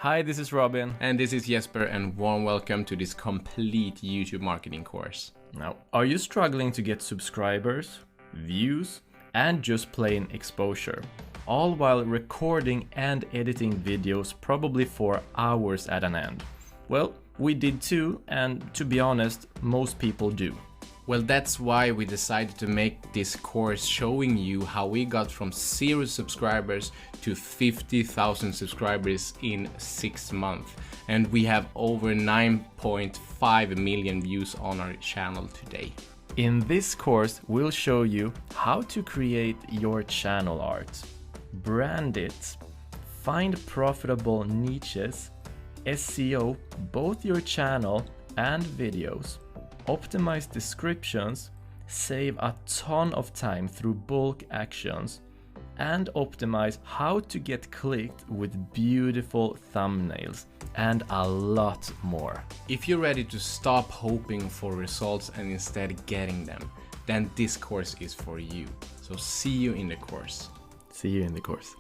Hi, this is Robin. And this is Jesper, and warm welcome to this complete YouTube marketing course. Now, are you struggling to get subscribers, views, and just plain exposure, all while recording and editing videos probably for hours at an end? Well, we did too, and to be honest, most people do. Well, that's why we decided to make this course showing you how we got from 0 subscribers to 50,000 subscribers in 6 months. And we have over 9.5 million views on our channel today. In this course, we'll show you how to create your channel art, brand it, find profitable niches, SEO both your channel and videos, optimize descriptions, save a ton of time through bulk actions, and optimize how to get clicked with beautiful thumbnails, and a lot more. If you're ready to stop hoping for results and instead getting them, then this course is for you. So see you in the course. See you in the course.